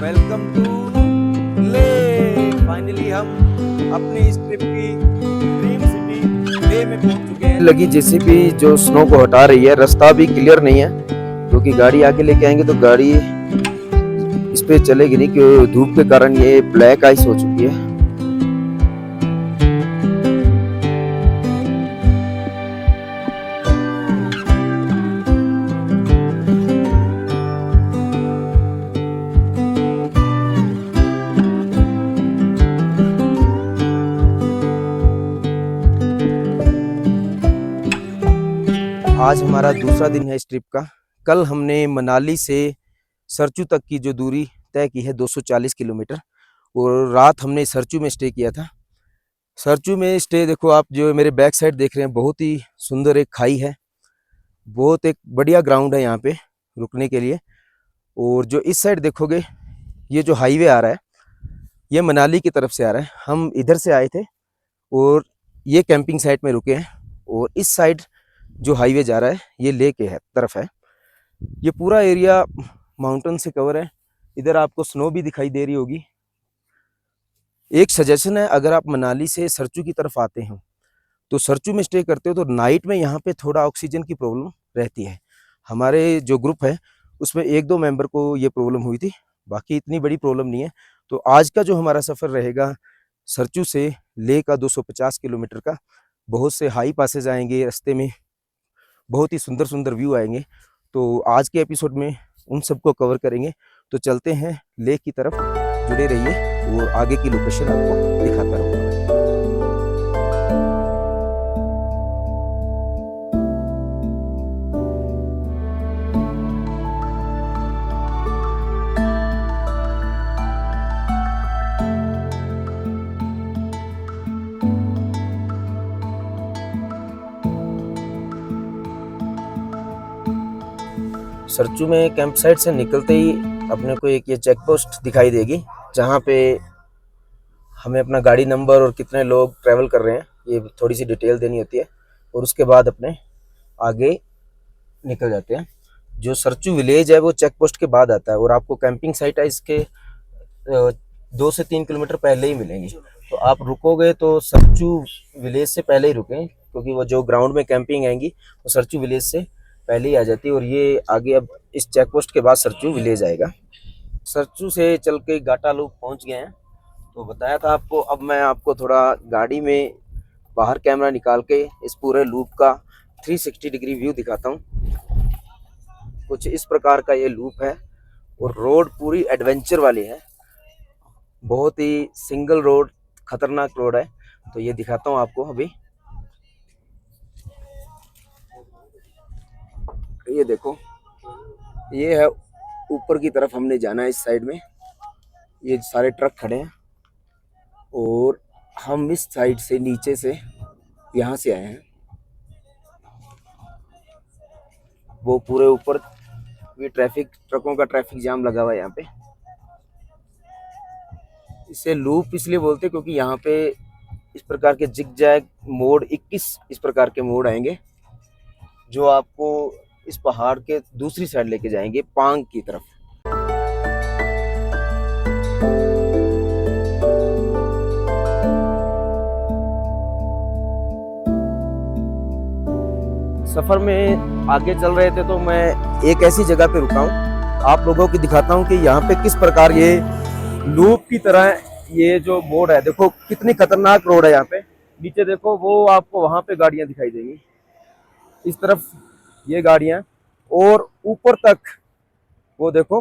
Welcome to ले। Finally हम अपनी इस ट्रिप की ड्रीम सिटी ले में पहुंच चुके हैं। लगी जेसीबी जो स्नो को हटा रही है, रास्ता भी क्लियर नहीं है क्योंकि गाड़ी आगे लेके आएंगे तो गाड़ी इस पे चलेगी नहीं क्योंकि धूप के कारण ये ब्लैक आइस हो चुकी है। आज हमारा दूसरा दिन है इस ट्रिप का। कल हमने मनाली से सरचू तक की जो दूरी तय की है 240 किलोमीटर, और रात हमने सरचू में स्टे किया था। सरचू में स्टे देखो आप, जो मेरे बैक साइड देख रहे हैं, बहुत ही सुंदर एक खाई है, बहुत एक बढ़िया ग्राउंड है यहाँ पे रुकने के लिए। और जो इस साइड देखोगे, ये जो हाईवे आ रहा है ये मनाली की तरफ से आ रहा है। हम इधर से आए थे और ये कैंपिंग साइट में रुके हैं, और इस साइड जो हाईवे जा रहा है ये लेह के है तरफ है। ये पूरा एरिया माउंटेन से कवर है। इधर आपको स्नो भी दिखाई दे रही होगी। एक सजेशन है, अगर आप मनाली से सरचू की तरफ आते हो तो सरचू में स्टे करते हो तो नाइट में यहाँ पे थोड़ा ऑक्सीजन की प्रॉब्लम रहती है। हमारे जो ग्रुप है उसमें 1-2 मेंबर को ये प्रॉब्लम हुई थी, बाकी इतनी बड़ी प्रॉब्लम नहीं है। तो आज का जो हमारा सफ़र रहेगा सरचू से लेह का 250 किलोमीटर का, बहुत से हाई पासेज आएंगे रास्ते में, बहुत ही सुंदर सुंदर व्यू आएंगे। तो आज के एपिसोड में उन सबको कवर करेंगे। तो चलते हैं लेह की तरफ, जुड़े रहिए और आगे की लोकेशन आपको दिखाता रहूँगा। सरचू में कैंप साइट से निकलते ही अपने को एक ये चेक पोस्ट दिखाई देगी, जहाँ पे हमें अपना गाड़ी नंबर और कितने लोग ट्रैवल कर रहे हैं ये थोड़ी सी डिटेल देनी होती है, और उसके बाद अपने आगे निकल जाते हैं। जो सरचू विलेज है वो चेक पोस्ट के बाद आता है, और आपको कैंपिंग साइट है इसके 2 से 3 किलोमीटर पहले ही मिलेंगी। तो आप रुकोगे तो सरचू विलेज से पहले ही रुकें, क्योंकि वो जो ग्राउंड में कैंपिंग आएंगी वो सरचू विलेज से पहले ही आ जाती है। और ये आगे अब इस चेक पोस्ट के बाद सरचू विलेज आएगा। सरचू से चल के गाटा लूप पहुंच गए हैं। तो बताया था आपको, अब मैं आपको थोड़ा गाड़ी में बाहर कैमरा निकाल के इस पूरे लूप का 360 डिग्री व्यू दिखाता हूं। कुछ इस प्रकार का ये लूप है, और रोड पूरी एडवेंचर वाली है, बहुत ही सिंगल रोड, खतरनाक रोड है। तो ये दिखाता हूँ आपको अभी। ये देखो, ये है ऊपर की तरफ हमने जाना है। इस साइड में ये सारे ट्रक खड़े हैं, और हम इस साइड से नीचे से यहाँ से आए हैं। वो पूरे ऊपर ये ट्रकों का ट्रैफिक जाम लगा हुआ है यहाँ पे। इसे लूप इसलिए बोलते हैं क्योंकि यहाँ पे इस प्रकार के जिग जैग मोड़ 21 इस प्रकार के मोड़ आएंगे, जो आपको इस पहाड़ के दूसरी साइड लेके जाएंगे, पांग की तरफ। सफर में आगे चल रहे थे तो मैं एक ऐसी जगह पे रुका हूँ, आप लोगों को दिखाता हूँ कि यहाँ पे किस प्रकार ये लूप की तरह ये जो मोड़ है, देखो कितनी खतरनाक रोड है। यहाँ पे नीचे देखो, वो आपको वहां पे गाड़ियां दिखाई देंगी, इस तरफ ये गाड़ियां, और ऊपर तक वो देखो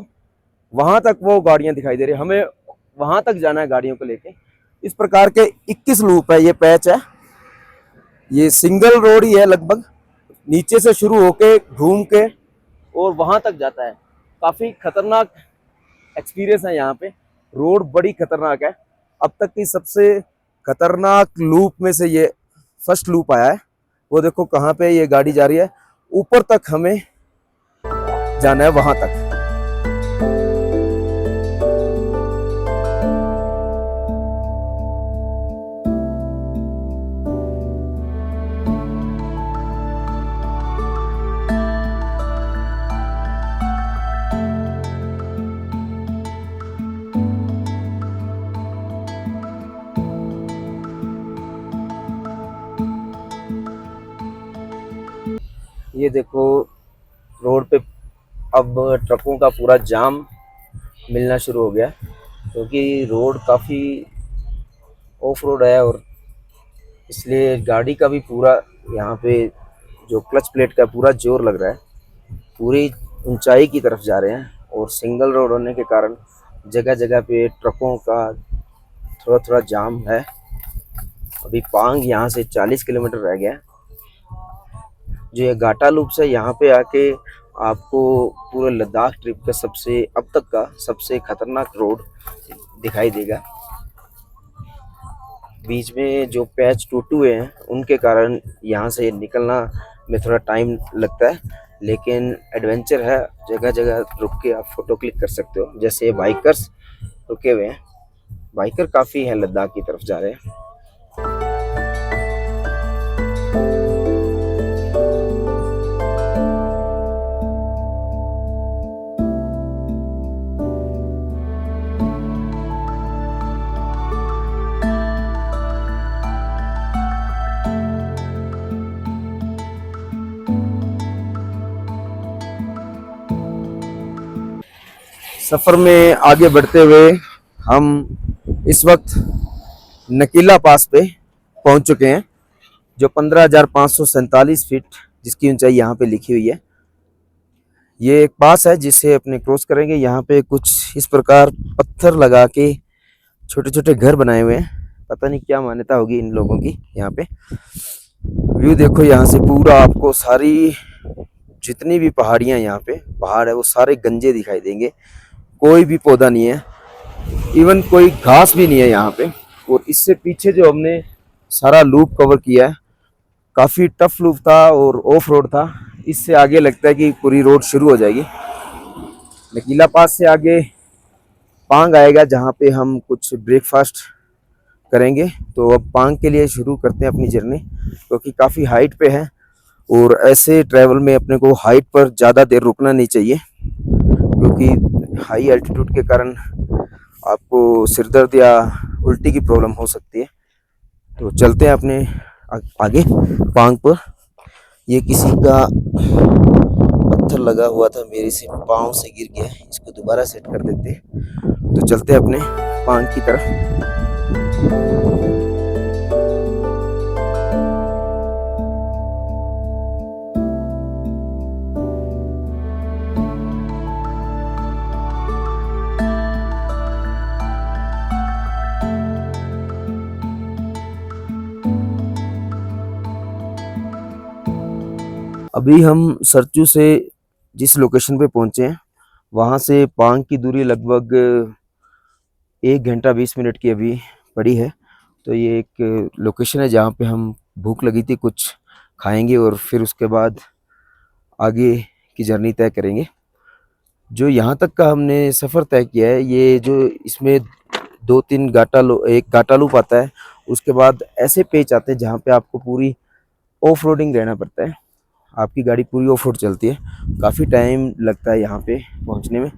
वहां तक वो गाड़ियां दिखाई दे रही है। हमें वहां तक जाना है गाड़ियों को लेके। इस प्रकार के 21 लूप है, ये पैच है, ये सिंगल रोड ही है लगभग, नीचे से शुरू होके घूम के और वहां तक जाता है। काफी खतरनाक एक्सपीरियंस है यहाँ पे, रोड बड़ी खतरनाक है। अब तक की सबसे खतरनाक लूप में से ये फर्स्ट लूप आया है। वो देखो कहाँ पे ये गाड़ी जा रही है, ऊपर तक हमें जाना है, वहां तक। ये देखो रोड पे अब ट्रकों का पूरा जाम मिलना शुरू हो गया, क्योंकि रोड काफ़ी ऑफ रोड है और इसलिए गाड़ी का भी पूरा यहाँ पे जो क्लच प्लेट का पूरा जोर लग रहा है, पूरी ऊंचाई की तरफ जा रहे हैं। और सिंगल रोड होने के कारण जगह जगह पे ट्रकों का थोड़ा थोड़ा जाम है। अभी पांग यहाँ से 40 किलोमीटर रह गया है। जो ये घाटा लूप से यहाँ पे आके आपको पूरे लद्दाख ट्रिप का सबसे अब तक का सबसे खतरनाक रोड दिखाई देगा। बीच में जो पैच टूटे हुए हैं उनके कारण यहाँ से निकलना में थोड़ा टाइम लगता है, लेकिन एडवेंचर है। जगह जगह रुक के आप फोटो क्लिक कर सकते हो। जैसे बाइकर्स रुके हुए हैं, बाइकर काफ़ी हैं लद्दाख की तरफ जा रहे हैं। सफ़र में आगे बढ़ते हुए हम इस वक्त नकीला पास पे पहुंच चुके हैं, जो 15,547 फीट जिसकी ऊंचाई यहाँ पे लिखी हुई है। ये एक पास है जिसे अपने क्रॉस करेंगे। यहाँ पे कुछ इस प्रकार पत्थर लगा के छोटे छोटे घर बनाए हुए हैं, पता नहीं क्या मान्यता होगी इन लोगों की। यहाँ पे व्यू देखो, यहाँ से पूरा आपको सारी जितनी भी पहाड़ियाँ यहाँ पे पहाड़ है वो सारे गंजे दिखाई देंगे। कोई भी पौधा नहीं है, इवन कोई घास भी नहीं है यहाँ पे। और इससे पीछे जो हमने सारा लूप कवर किया है, काफ़ी टफ लूप था और ऑफ रोड था। इससे आगे लगता है कि पूरी रोड शुरू हो जाएगी। नकीला पास से आगे पांग आएगा, जहाँ पे हम कुछ ब्रेकफास्ट करेंगे। तो अब पांग के लिए शुरू करते हैं अपनी जर्नी, क्योंकि काफ़ी हाइट पे है और ऐसे ट्रैवल में अपने को हाइट पर ज़्यादा देर रुकना नहीं चाहिए, क्योंकि हाई एल्टीट्यूड के कारण आपको सिरदर्द या उल्टी की प्रॉब्लम हो सकती है। तो चलते हैं अपने आगे पांग पर। ये किसी का पत्थर लगा हुआ था, मेरे से पाँव से गिर गया, इसको दोबारा सेट कर देते हैं। तो चलते हैं अपने पांग की तरफ। अभी हम सरचू से जिस लोकेशन पे पहुंचे हैं, वहाँ से पांग की दूरी लगभग 1 घंटा 20 मिनट की अभी पड़ी है। तो ये एक लोकेशन है जहाँ पे हम, भूख लगी थी, कुछ खाएंगे और फिर उसके बाद आगे की जर्नी तय करेंगे। जो यहाँ तक का हमने सफ़र तय किया है, ये जो इसमें 2-3 एक घाटा लूप आता है, उसके बाद ऐसे पेच आते हैं जहाँ पे आपको पूरी ऑफ रोडिंग रहना पड़ता है। आपकी गाड़ी पूरी ऑफ रोड चलती है, काफ़ी टाइम लगता है यहाँ पे पहुँचने में।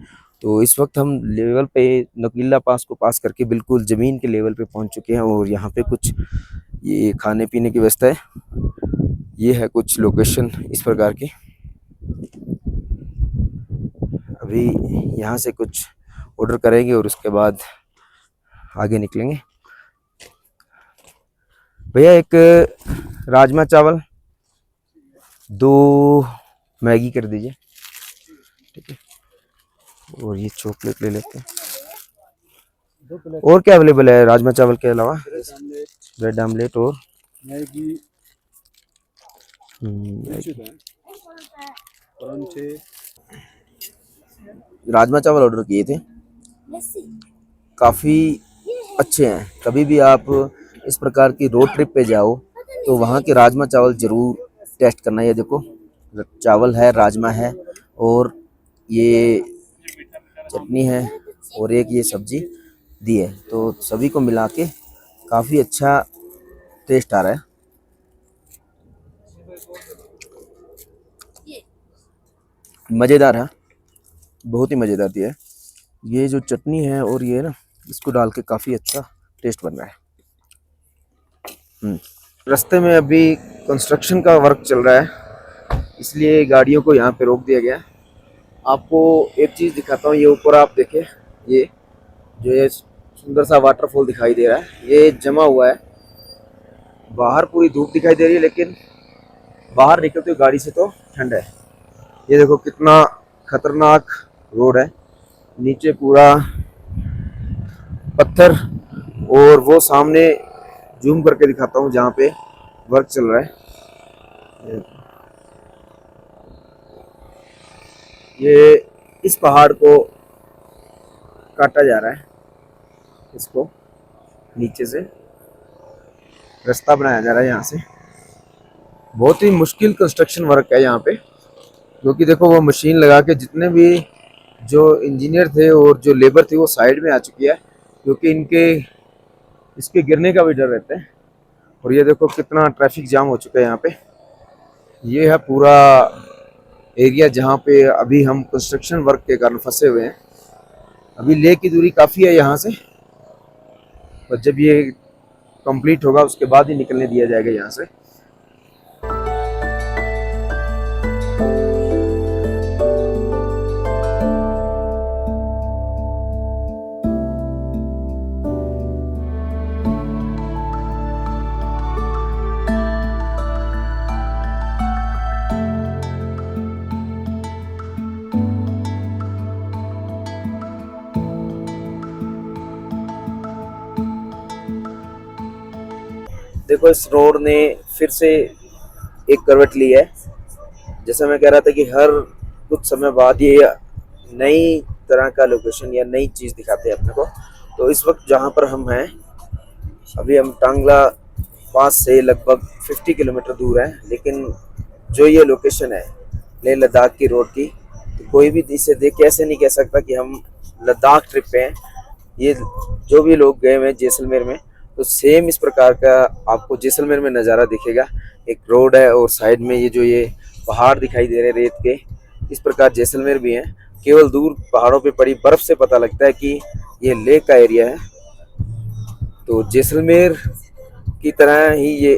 तो इस वक्त हम लेवल पे नकीला पास को पास करके बिल्कुल ज़मीन के लेवल पे पहुँच चुके हैं। और यहाँ पे कुछ ये खाने पीने की व्यवस्था है। ये है कुछ लोकेशन इस प्रकार की। अभी यहाँ से कुछ ऑर्डर करेंगे और उसके बाद आगे निकलेंगे। भैया एक राजमा चावल, 2 मैगी कर दीजिए, ठीक है। और ये चॉकलेट ले लेते हैं। और क्या अवेलेबल है राजमा चावल के अलावा? ब्रेड आमलेट और मैगी। राजमा चावल ऑर्डर किए थे, काफ़ी अच्छे हैं। कभी भी आप इस प्रकार की रोड ट्रिप पे जाओ तो वहाँ के राजमा चावल ज़रूर टेस्ट करना। ये देखो, चावल है, राजमा है और ये चटनी है और एक ये सब्जी दी है। तो सभी को मिला के काफ़ी अच्छा टेस्ट आ रहा है। मज़ेदार है, बहुत ही मज़ेदार दिया है। ये जो चटनी है और ये ना, इसको डाल के काफ़ी अच्छा टेस्ट बन रहा है। रास्ते में अभी कंस्ट्रक्शन का वर्क चल रहा है। इसलिए गाड़ियों को यहाँ पे रोक दिया गया है। आपको एक चीज़ दिखाता हूँ, ये ऊपर आप देखें, ये जो ये सुंदर सा वाटरफॉल दिखाई दे रहा है, ये जमा हुआ है। बाहर पूरी धूप दिखाई दे रही है, लेकिन बाहर निकलते हुए गाड़ी से तो ठंड है। ये देखो कितना खतरनाक रोड है, नीचे पूरा पत्थर, और वो सामने जूम करके दिखाता हूँ जहाँ पे वर्क चल रहा है। ये इस पहाड़ को काटा जा रहा है, इसको नीचे से रास्ता बनाया जा रहा है यहाँ से। बहुत ही मुश्किल कंस्ट्रक्शन वर्क है यहाँ पे, क्योंकि देखो वो मशीन लगा के जितने भी जो इंजीनियर थे और जो लेबर थी वो साइड में आ चुकी है, क्योंकि इनके इसके गिरने का भी डर रहता है। और ये देखो कितना ट्रैफिक जाम हो चुका है यहाँ पे। ये है पूरा एरिया जहाँ पे अभी हम कंस्ट्रक्शन वर्क के कारण फंसे हुए हैं। अभी लेह की दूरी काफ़ी है यहाँ से, और जब ये कंप्लीट होगा उसके बाद ही निकलने दिया जाएगा यहाँ से। देखो इस रोड ने फिर से एक करवट ली है। जैसा मैं कह रहा था कि हर कुछ समय बाद ये नई तरह का लोकेशन या नई चीज़ दिखाते हैं अपने को। तो इस वक्त जहाँ पर हम हैं, अभी हम टांगला पास से लगभग 50 किलोमीटर दूर है, लेकिन जो ये लोकेशन है लेह लद्दाख की रोड की, तो कोई भी इसे देख के ऐसे नहीं कह सकता कि हम लद्दाख ट्रिप पे हैं। ये जो भी लोग गए हुए हैं जैसलमेर में, तो सेम इस प्रकार का आपको जैसलमेर में नज़ारा दिखेगा। एक रोड है और साइड में ये जो ये पहाड़ दिखाई दे रहे हैं रेत के, इस प्रकार जैसलमेर भी है। केवल दूर पहाड़ों पे पड़ी बर्फ से पता लगता है कि ये लेह का एरिया है। तो जैसलमेर की तरह ही ये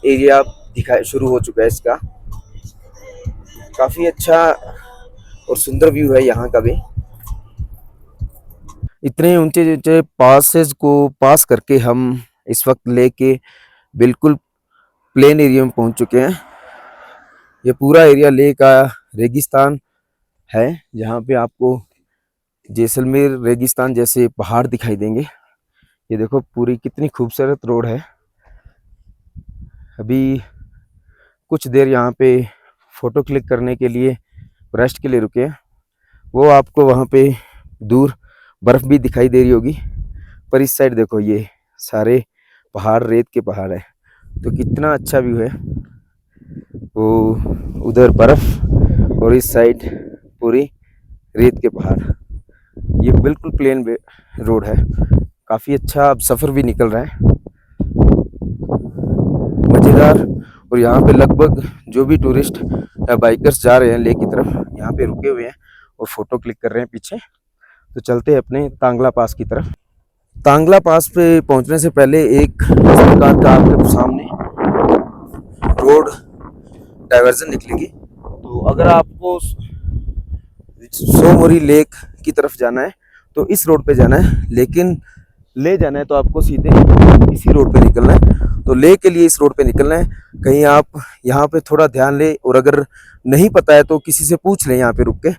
एरिया दिखा शुरू हो चुका है इसका। काफ़ी अच्छा और सुंदर व्यू है यहाँ का भी। इतने ऊंचे ऊंचे पासेस को पास करके हम इस वक्त लेह के बिल्कुल प्लेन एरिया में पहुंच चुके हैं। ये पूरा एरिया लेह का रेगिस्तान है, जहाँ पे आपको जैसलमेर रेगिस्तान जैसे पहाड़ दिखाई देंगे। ये देखो पूरी कितनी खूबसूरत रोड है। अभी कुछ देर यहाँ पे फ़ोटो क्लिक करने के लिए रेस्ट के लिए रुके हैं। वो आपको वहाँ पे दूर बर्फ़ भी दिखाई दे रही होगी, पर इस साइड देखो ये सारे पहाड़ रेत के पहाड़ है, तो कितना अच्छा व्यू है। वो उधर बर्फ़ और इस साइड पूरी रेत के पहाड़। ये बिल्कुल प्लेन रोड है, काफ़ी अच्छा अब सफ़र भी निकल रहा है, मज़ेदार। और यहाँ पे लगभग जो भी टूरिस्ट या बाइकर्स जा रहे हैं लेह की तरफ, यहाँ पे रुके हुए हैं और फ़ोटो क्लिक कर रहे हैं पीछे। तो चलते हैं अपने तांगला पास की तरफ। तांगला पास पे पहुँचने से पहले एक इस प्रकार का आपके सामने रोड डाइवर्जन निकलेगी। तो अगर आपको सोमोरी लेक की तरफ जाना है तो इस रोड पे जाना है, लेकिन ले जाना है तो आपको सीधे इसी रोड पे निकलना है। तो ले के लिए इस रोड पे निकलना है। कहीं आप यहाँ पे थोड़ा ध्यान ले, और अगर नहीं पता है तो किसी से पूछ लें यहाँ पे रुक के।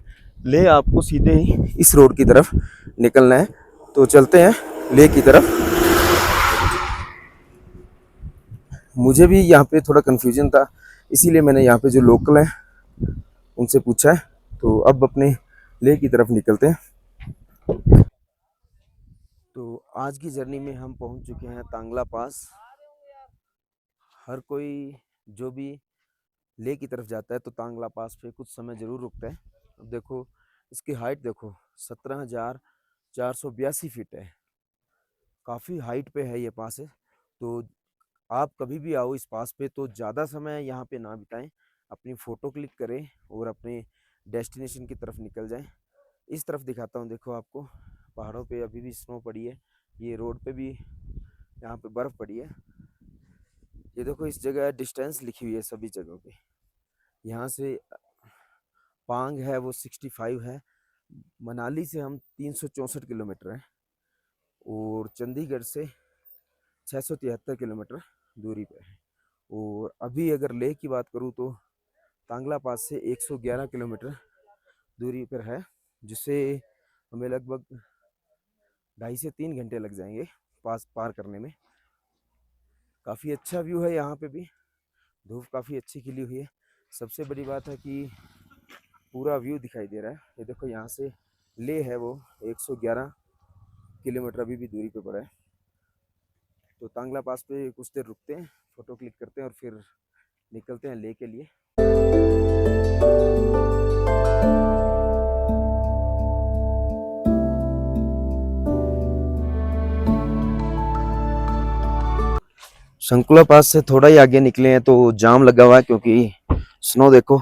ले आपको सीधे ही इस रोड की तरफ निकलना है। तो चलते हैं ले की तरफ। मुझे भी यहाँ पे थोड़ा कन्फ्यूजन था, इसीलिए मैंने यहाँ पे जो लोकल हैं उनसे पूछा है। तो अब अपने ले की तरफ निकलते हैं। तो आज की जर्नी में हम पहुंच चुके हैं तांगला पास। हर कोई जो भी लेह की तरफ जाता है तो तांगला पास पे कुछ समय ज़रूर रुकता है। अब देखो इसकी हाइट देखो 17,482 फीट है, काफ़ी हाइट पे है ये पास है। तो आप कभी भी आओ इस पास पे तो ज़्यादा समय यहाँ पे ना बिताएं, अपनी फ़ोटो क्लिक करें और अपने डेस्टिनेशन की तरफ निकल जाएं। इस तरफ दिखाता हूँ, देखो आपको पहाड़ों पे अभी भी स्नो पड़ी है, ये रोड पे भी यहाँ पे बर्फ़ पड़ी है। ये देखो इस जगह डिस्टेंस लिखी हुई है सभी जगहों पे। यहाँ से पांग है वो 65 है। मनाली से हम 364 किलोमीटर है और चंडीगढ़ से 673 किलोमीटर दूरी पे है। और अभी अगर लेह की बात करूँ तो तांगला पास से 111 किलोमीटर दूरी पर है, जिससे हमें लगभग 2.5 से 3 घंटे लग जाएंगे पास पार करने में। काफ़ी अच्छा व्यू है यहाँ पे भी, धूप काफ़ी अच्छी खिली हुई है। सबसे बड़ी बात है कि पूरा व्यू दिखाई दे रहा है। ये देखो यहाँ से ले है वो 111 किलोमीटर अभी भी दूरी पे पड़ा है। तो तांगला पास पे कुछ देर रुकते हैं, फ़ोटो क्लिक करते हैं और फिर निकलते हैं ले के लिए। शंकुला पास से थोड़ा ही आगे निकले हैं तो जाम लगा हुआ है, क्योंकि स्नो देखो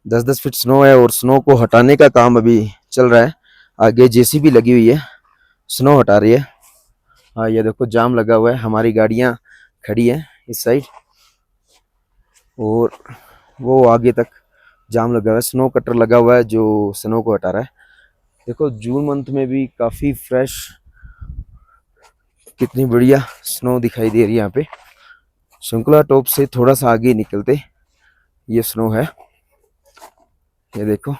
10-10 फीट स्नो है और स्नो को हटाने का काम अभी चल रहा है। आगे जेसीबी लगी हुई है, स्नो हटा रही है। हाँ ये देखो जाम लगा हुआ है, हमारी गाड़ियाँ खड़ी हैं इस साइड और वो आगे तक जाम लगा हुआ है। स्नो कटर लगा हुआ है जो स्नो को हटा रहा है। देखो जून मंथ में भी काफ़ी फ्रेश, कितनी बढ़िया स्नो दिखाई दे रही है यहाँ पे। शंकुला टॉप से थोड़ा सा आगे निकलते ये स्नो है, ये देखो।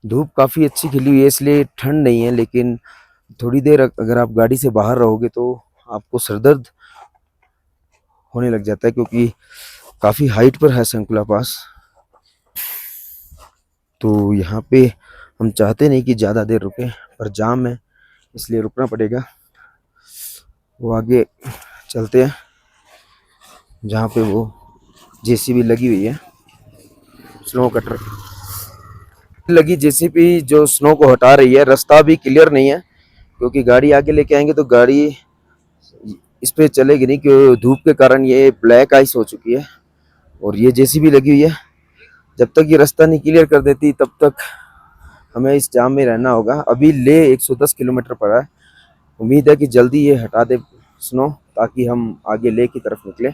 धूप काफ़ी अच्छी खिली हुई है इसलिए ठंड नहीं है, लेकिन थोड़ी देर अगर आप गाड़ी से बाहर रहोगे तो आपको सरदर्द होने लग जाता है, क्योंकि काफ़ी हाइट पर है शंकुला पास। तो यहाँ पे हम चाहते नहीं कि ज़्यादा देर रुकें, पर जाम है इसलिए रुकना पड़ेगा। वो आगे चलते हैं जहाँ पे वो जेसीबी लगी हुई है, स्नो कटर लगी जेसीबी जो स्नो को हटा रही है। रास्ता भी क्लियर नहीं है, क्योंकि गाड़ी आगे लेके आएंगे तो गाड़ी इस पे चलेगी नहीं, क्योंकि धूप के कारण ये ब्लैक आइस हो चुकी है और ये जेसीबी लगी हुई है। जब तक ये रास्ता नहीं क्लियर कर देती तब तक हमें इस जाम में रहना होगा। अभी ले 110 किलोमीटर पड़ा है, उम्मीद है कि जल्दी ये हटा दे स्नो, ताकि हम आगे ले की तरफ निकले।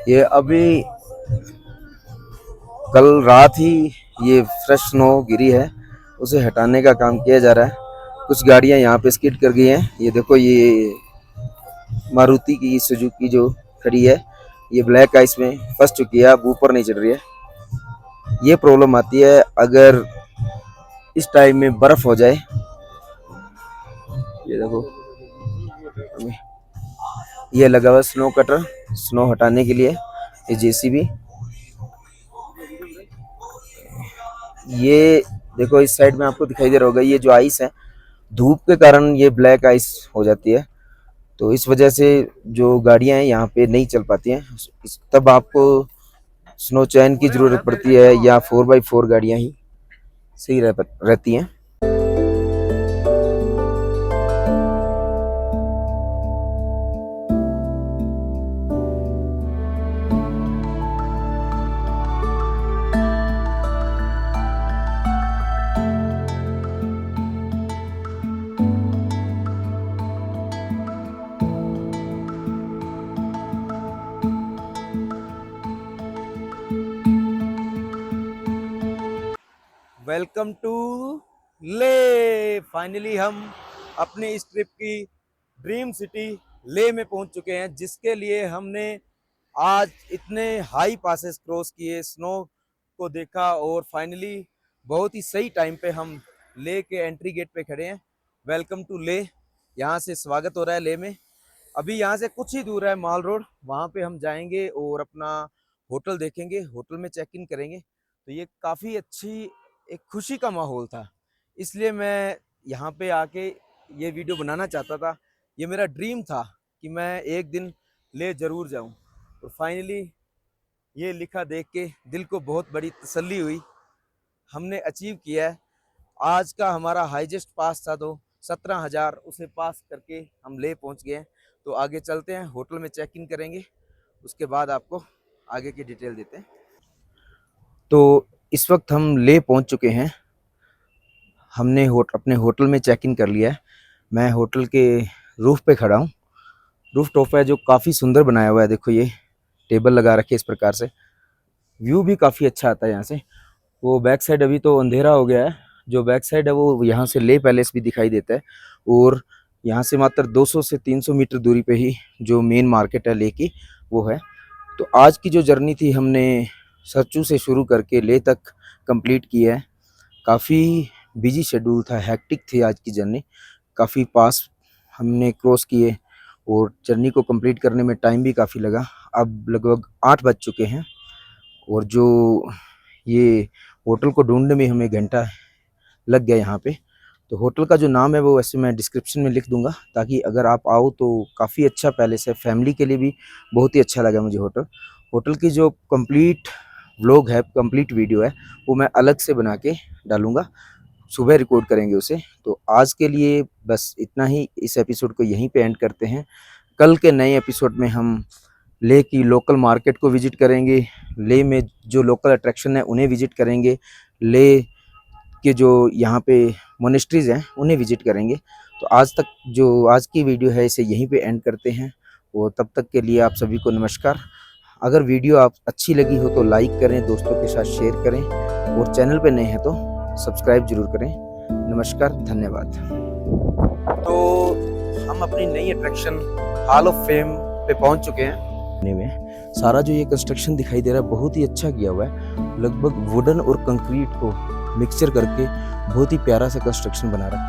ये अभी कल रात ही ये फ्रेश स्नो गिरी है, उसे हटाने का काम किया जा रहा है। कुछ गाड़ियां यहाँ पे स्किड कर गई हैं। ये देखो ये मारुति की सुजुकी जो खड़ी है, ये ब्लैक आइस में फंस चुकी है, अब ऊपर नहीं चढ़ रही है। ये प्रॉब्लम आती है अगर इस टाइम में बर्फ हो जाए। ये देखो ये लगा हुआ स्नो कटर, स्नो हटाने के लिए। ये जेसीबी, ये देखो इस साइड में आपको दिखाई दे रहा होगा, ये जो आइस है धूप के कारण ये ब्लैक आइस हो जाती है, तो इस वजह से जो गाड़ियां हैं यहाँ पे नहीं चल पाती हैं। तब आपको स्नो चैन की ज़रूरत पड़ती है या 4x4 गाड़ियां ही सही रहती हैं। वेलकम टू ले। फाइनली हम अपनी इस ट्रिप की ड्रीम सिटी ले में पहुंच चुके हैं, जिसके लिए हमने आज इतने हाई पासेस क्रॉस किए, स्नो को देखा और फाइनली बहुत ही सही टाइम पे हम ले के एंट्री गेट पे खड़े हैं। वेलकम टू ले, यहाँ से स्वागत हो रहा है ले में। अभी यहाँ से कुछ ही दूर है माल रोड, वहाँ पे हम जाएंगे और अपना होटल देखेंगे, होटल में चेक इन करेंगे। तो ये काफ़ी अच्छी एक खुशी का माहौल था, इसलिए मैं यहाँ पे आके ये वीडियो बनाना चाहता था। ये मेरा ड्रीम था कि मैं एक दिन ले ज़रूर जाऊँ, और फाइनली ये लिखा देख के दिल को बहुत बड़ी तसल्ली हुई। हमने अचीव किया है। आज का हमारा हाईएस्ट पास था तो 17,000 उसे पास करके हम ले पहुंच गए हैं। तो आगे चलते हैं, होटल में चेक इन करेंगे, उसके बाद आपको आगे की डिटेल देते हैं। तो इस वक्त हम ले पहुंच चुके हैं, हमने अपने होटल में चेक इन कर लिया है। मैं होटल के रूफ पे खड़ा हूँ। रूफ टॉप है जो काफ़ी सुंदर बनाया हुआ है, देखो ये टेबल लगा रखे इस प्रकार से, व्यू भी काफ़ी अच्छा आता है यहाँ से। वो बैक साइड अभी तो अंधेरा हो गया है, जो बैक साइड है वो यहाँ से ले पैलेस भी दिखाई देता है। और यहाँ से मात्र 200 से 300 मीटर दूरी पे ही जो मेन मार्केट है ले की वो है। तो आज की जो जर्नी थी हमने सरचू से शुरू करके ले तक कंप्लीट की है। काफ़ी बिजी शेड्यूल था, हैक्टिक थी आज की जर्नी, काफ़ी पास हमने क्रॉस किए और जर्नी को कंप्लीट करने में टाइम भी काफ़ी लगा। अब लगभग 8 बज चुके हैं और जो ये होटल को ढूंढने में हमें घंटा लग गया यहाँ पे। तो होटल का जो नाम है वो वैसे मैं डिस्क्रिप्शन में लिख दूंगा, ताकि अगर आप आओ तो काफ़ी अच्छा पैलेस है, फैमिली के लिए भी बहुत ही अच्छा लगा मुझे होटल। होटल की जो कंप्लीट व्लॉग है, कंप्लीट वीडियो है, वो मैं अलग से बना के डालूंगा, सुबह रिकॉर्ड करेंगे उसे। तो आज के लिए बस इतना ही, इस एपिसोड को यहीं पे एंड करते हैं। कल के नए एपिसोड में हम ले की लोकल मार्केट को विजिट करेंगे, ले में जो लोकल अट्रैक्शन है उन्हें विजिट करेंगे, ले के जो यहाँ पे मोनेस्ट्रीज़ हैं उन्हें विजिट करेंगे। तो आज की वीडियो है इसे यहीं पे एंड करते हैं, और तब तक के लिए आप सभी को नमस्कार। अगर वीडियो आप अच्छी लगी हो तो लाइक करें, दोस्तों के साथ शेयर करें, और चैनल पे नए हैं तो सब्सक्राइब जरूर करें। नमस्कार, धन्यवाद। तो हम अपनी नई अट्रैक्शन हॉल ऑफ फेम पे पहुंच चुके हैं। सारा जो ये कंस्ट्रक्शन दिखाई दे रहा है बहुत ही अच्छा किया हुआ है, लगभग वुडन और कंक्रीट को मिक्सचर करके बहुत ही प्यारा सा कंस्ट्रक्शन बना रखा है।